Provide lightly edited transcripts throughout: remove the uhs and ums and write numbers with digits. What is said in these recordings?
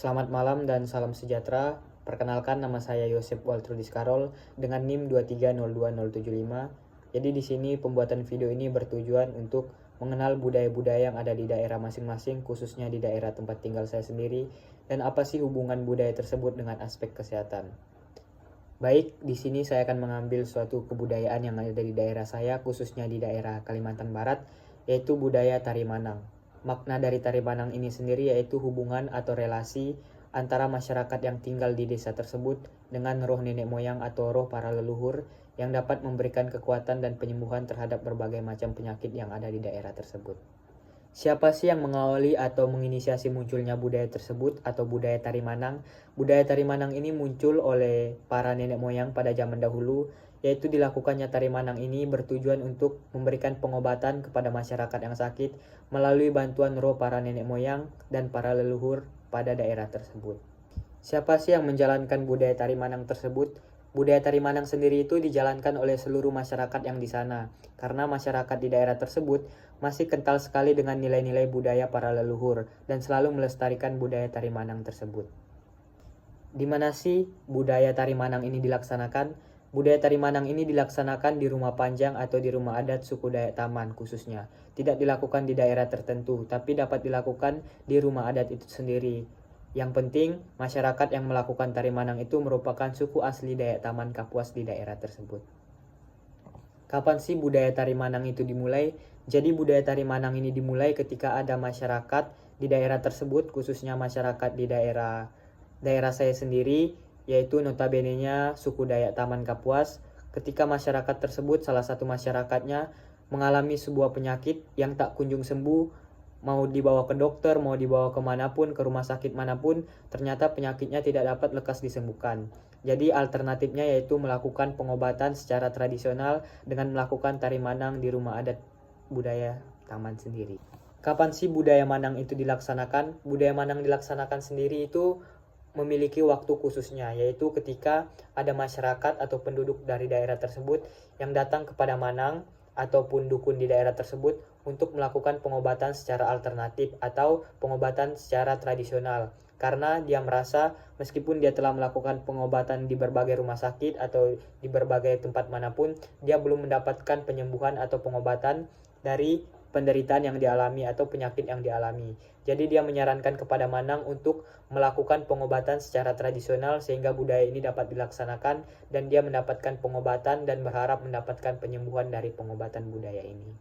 Selamat malam dan salam sejahtera. Perkenalkan, nama saya Yosep Waltrudis Karol dengan NIM 2302075. Jadi di sini pembuatan video ini bertujuan untuk mengenal budaya-budaya yang ada di daerah masing-masing, khususnya di daerah tempat tinggal saya sendiri, dan apa sih hubungan budaya tersebut dengan aspek kesehatan. Baik, di sini saya akan mengambil suatu kebudayaan yang ada di daerah saya, khususnya di daerah Kalimantan Barat, yaitu budaya Tari Manang. Makna dari Tari Manang ini sendiri yaitu hubungan atau relasi antara masyarakat yang tinggal di desa tersebut dengan roh nenek moyang atau roh para leluhur yang dapat memberikan kekuatan dan penyembuhan terhadap berbagai macam penyakit yang ada di daerah tersebut. Siapa sih yang mengawali atau menginisiasi munculnya budaya tersebut atau budaya Tari Manang? Budaya Tari Manang ini muncul oleh para nenek moyang pada zaman dahulu, yaitu dilakukannya Tari Manang ini bertujuan untuk memberikan pengobatan kepada masyarakat yang sakit melalui bantuan roh para nenek moyang dan para leluhur pada daerah tersebut. Siapa sih yang menjalankan budaya Tari Manang tersebut? Budaya Tari Manang sendiri itu dijalankan oleh seluruh masyarakat yang di sana, karena masyarakat di daerah tersebut masih kental sekali dengan nilai-nilai budaya para leluhur dan selalu melestarikan budaya Tari Manang tersebut. Di mana sih budaya Tari Manang ini dilaksanakan? Budaya Tari Manang ini dilaksanakan di rumah panjang atau di rumah adat suku Dayak Taman khususnya. Tidak dilakukan di daerah tertentu, tapi dapat dilakukan di rumah adat itu sendiri. Yang penting, masyarakat yang melakukan Tari Manang itu merupakan suku asli Dayak Taman Kapuas di daerah tersebut. Kapan sih budaya Tari Manang itu dimulai? Jadi budaya Tari Manang ini dimulai ketika ada masyarakat di daerah tersebut, khususnya masyarakat di daerah saya sendiri, yaitu notabene-nya suku Dayak Taman Kapuas. Ketika masyarakat tersebut, salah satu masyarakatnya mengalami sebuah penyakit yang tak kunjung sembuh, mau dibawa ke dokter, mau dibawa kemanapun, ke rumah sakit manapun, ternyata penyakitnya tidak dapat lekas disembuhkan. Jadi alternatifnya yaitu melakukan pengobatan secara tradisional dengan melakukan Tari Manang di rumah adat budaya Taman sendiri. Kapan sih budaya Manang itu dilaksanakan? Budaya Manang dilaksanakan sendiri itu memiliki waktu khususnya, yaitu ketika ada masyarakat atau penduduk dari daerah tersebut yang datang kepada Manang ataupun dukun di daerah tersebut untuk melakukan pengobatan secara alternatif atau pengobatan secara tradisional, karena dia merasa meskipun dia telah melakukan pengobatan di berbagai rumah sakit atau di berbagai tempat manapun, dia belum mendapatkan penyembuhan atau pengobatan dari penderitaan yang dialami atau penyakit yang dialami. Jadi dia menyarankan kepada Manang untuk melakukan pengobatan secara tradisional sehingga budaya ini dapat dilaksanakan dan dia mendapatkan pengobatan dan berharap mendapatkan penyembuhan dari pengobatan budaya ini.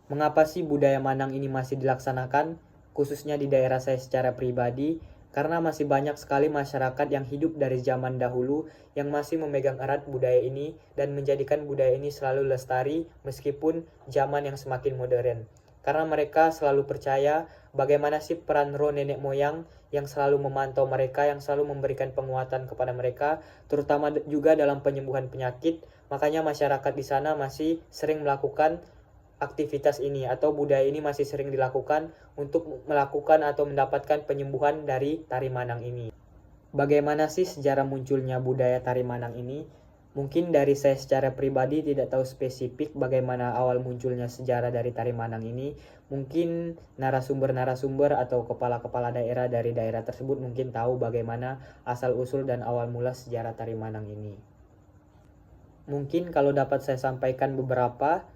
Mengapa sih budaya Manang ini masih dilaksanakan, khususnya di daerah saya secara pribadi? Karena masih banyak sekali masyarakat yang hidup dari zaman dahulu yang masih memegang erat budaya ini dan menjadikan budaya ini selalu lestari meskipun zaman yang semakin modern. Karena mereka selalu percaya bagaimana sih peran roh nenek moyang yang selalu memantau mereka, yang selalu memberikan penguatan kepada mereka, terutama juga dalam penyembuhan penyakit. Makanya masyarakat di sana masih sering melakukan aktivitas ini atau budaya ini masih sering dilakukan untuk melakukan atau mendapatkan penyembuhan dari Tari Manang ini. Bagaimana sih sejarah munculnya budaya Tari Manang ini? Mungkin dari saya secara pribadi tidak tahu spesifik bagaimana awal munculnya sejarah dari Tari Manang ini. Mungkin narasumber-narasumber atau kepala-kepala daerah dari daerah tersebut mungkin tahu bagaimana asal-usul dan awal mula sejarah Tari Manang ini. Mungkin kalau dapat saya sampaikan beberapa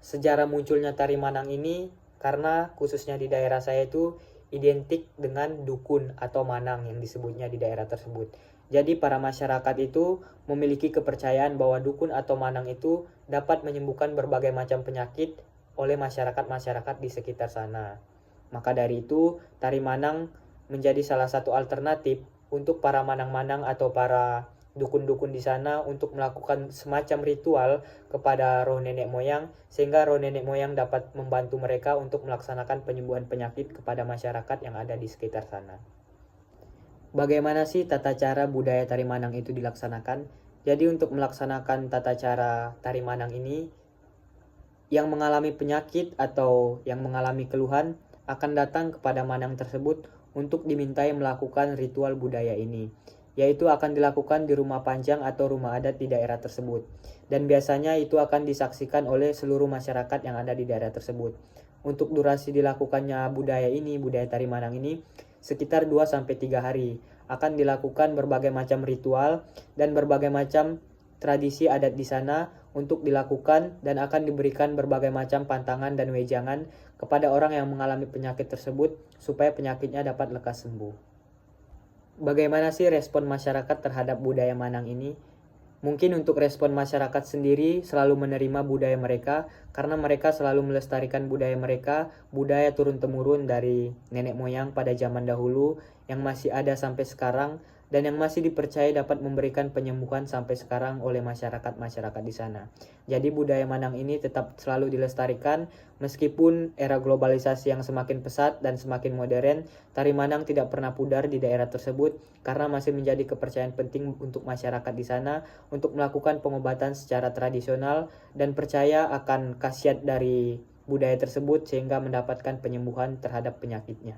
sejarah munculnya Tari Manang ini, karena khususnya di daerah saya itu identik dengan dukun atau manang yang disebutnya di daerah tersebut. Jadi para masyarakat itu memiliki kepercayaan bahwa dukun atau manang itu dapat menyembuhkan berbagai macam penyakit oleh masyarakat-masyarakat di sekitar sana. Maka dari itu, Tari Manang menjadi salah satu alternatif untuk para manang-manang atau para dukun-dukun di sana untuk melakukan semacam ritual kepada roh nenek moyang sehingga roh nenek moyang dapat membantu mereka untuk melaksanakan penyembuhan penyakit kepada masyarakat yang ada di sekitar sana. Bagaimana sih tata cara budaya Tari Manang itu dilaksanakan? Jadi untuk melaksanakan tata cara Tari Manang ini, yang mengalami penyakit atau yang mengalami keluhan akan datang kepada manang tersebut untuk dimintai melakukan ritual budaya ini, yaitu akan dilakukan di rumah panjang atau rumah adat di daerah tersebut. Dan biasanya itu akan disaksikan oleh seluruh masyarakat yang ada di daerah tersebut. Untuk durasi dilakukannya budaya Tari Manang ini, sekitar 2-3 hari. Akan dilakukan berbagai macam ritual dan berbagai macam tradisi adat di sana untuk dilakukan, dan akan diberikan berbagai macam pantangan dan wejangan kepada orang yang mengalami penyakit tersebut supaya penyakitnya dapat lekas sembuh. Bagaimana sih respon masyarakat terhadap budaya Manang ini? Mungkin untuk respon masyarakat sendiri selalu menerima budaya mereka karena mereka selalu melestarikan budaya mereka, budaya turun-temurun dari nenek moyang pada zaman dahulu yang masih ada sampai sekarang dan yang masih dipercaya dapat memberikan penyembuhan sampai sekarang oleh masyarakat-masyarakat di sana. Jadi budaya Manang ini tetap selalu dilestarikan meskipun era globalisasi yang semakin pesat dan semakin modern, tari Manang tidak pernah pudar di daerah tersebut karena masih menjadi kepercayaan penting untuk masyarakat di sana untuk melakukan pengobatan secara tradisional dan percaya akan khasiat dari budaya tersebut sehingga mendapatkan penyembuhan terhadap penyakitnya.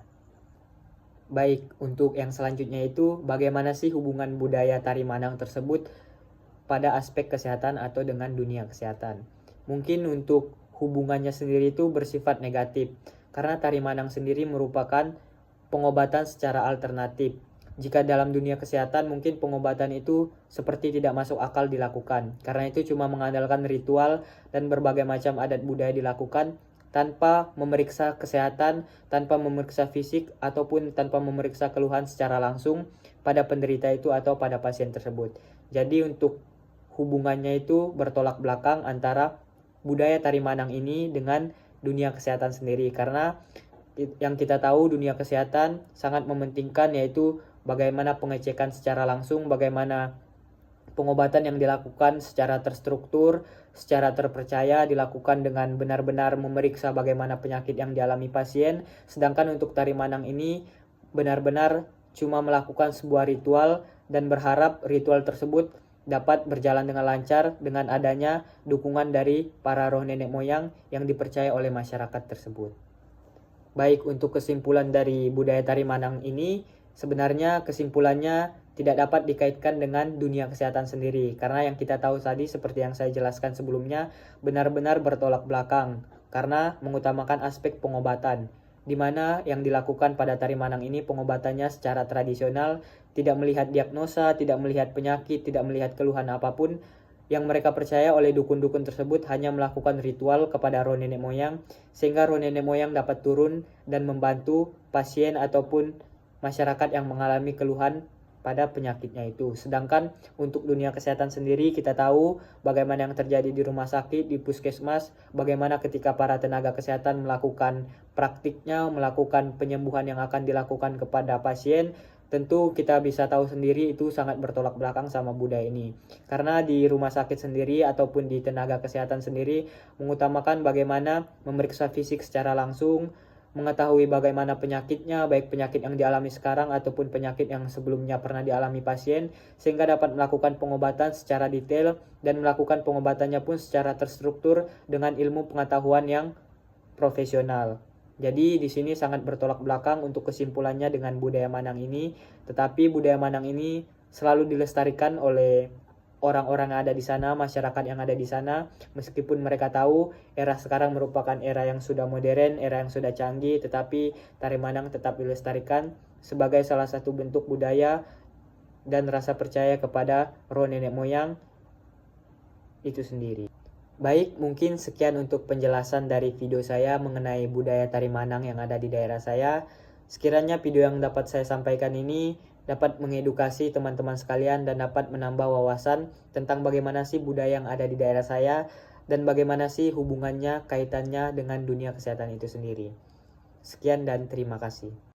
Baik, untuk yang selanjutnya itu bagaimana sih hubungan budaya tari Manang tersebut pada aspek kesehatan atau dengan dunia kesehatan. Mungkin untuk hubungannya sendiri itu bersifat negatif karena tari Manang sendiri merupakan pengobatan secara alternatif. Jika dalam dunia kesehatan mungkin pengobatan itu seperti tidak masuk akal dilakukan karena itu cuma mengandalkan ritual dan berbagai macam adat budaya dilakukan tanpa memeriksa kesehatan, tanpa memeriksa fisik, ataupun tanpa memeriksa keluhan secara langsung pada penderita itu atau pada pasien tersebut. Jadi untuk hubungannya itu bertolak belakang antara budaya tari Manang ini dengan dunia kesehatan sendiri. Karena yang kita tahu dunia kesehatan sangat mementingkan yaitu bagaimana pengecekan secara langsung, bagaimana pengobatan yang dilakukan secara terstruktur, secara terpercaya, dilakukan dengan benar-benar memeriksa bagaimana penyakit yang dialami pasien. Sedangkan untuk tari Manang ini benar-benar cuma melakukan sebuah ritual dan berharap ritual tersebut dapat berjalan dengan lancar dengan adanya dukungan dari para roh nenek moyang yang dipercaya oleh masyarakat tersebut. Baik, untuk kesimpulan dari budaya tari Manang ini, sebenarnya kesimpulannya tidak dapat dikaitkan dengan dunia kesehatan sendiri karena yang kita tahu tadi seperti yang saya jelaskan sebelumnya benar-benar bertolak belakang karena mengutamakan aspek pengobatan di mana yang dilakukan pada tari Manang ini pengobatannya secara tradisional, tidak melihat diagnosa, tidak melihat penyakit, tidak melihat keluhan apapun. Yang mereka percaya oleh dukun-dukun tersebut hanya melakukan ritual kepada roh nenek moyang sehingga roh nenek moyang dapat turun dan membantu pasien ataupun masyarakat yang mengalami keluhan pada penyakitnya itu. Sedangkan untuk dunia kesehatan sendiri kita tahu bagaimana yang terjadi di rumah sakit, di puskesmas, bagaimana ketika para tenaga kesehatan melakukan praktiknya, melakukan penyembuhan yang akan dilakukan kepada pasien. Tentu kita bisa tahu sendiri itu sangat bertolak belakang sama budaya ini. Karena di rumah sakit sendiri ataupun di tenaga kesehatan sendiri mengutamakan bagaimana memeriksa fisik secara langsung, mengetahui bagaimana penyakitnya, baik penyakit yang dialami sekarang ataupun penyakit yang sebelumnya pernah dialami pasien, sehingga dapat melakukan pengobatan secara detail dan melakukan pengobatannya pun secara terstruktur dengan ilmu pengetahuan yang profesional. Jadi di sini sangat bertolak belakang untuk kesimpulannya dengan budaya Manang ini, tetapi budaya Manang ini selalu dilestarikan oleh orang-orang yang ada di sana, masyarakat yang ada di sana, meskipun mereka tahu era sekarang merupakan era yang sudah modern, era yang sudah canggih, tetapi tari Manang tetap dilestarikan sebagai salah satu bentuk budaya dan rasa percaya kepada roh nenek moyang itu sendiri. Baik, mungkin sekian untuk penjelasan dari video saya mengenai budaya tari Manang yang ada di daerah saya. Sekiranya video yang dapat saya sampaikan ini dapat mengedukasi teman-teman sekalian dan dapat menambah wawasan tentang bagaimana sih budaya yang ada di daerah saya dan bagaimana sih hubungannya, kaitannya dengan dunia kesehatan itu sendiri. Sekian dan terima kasih.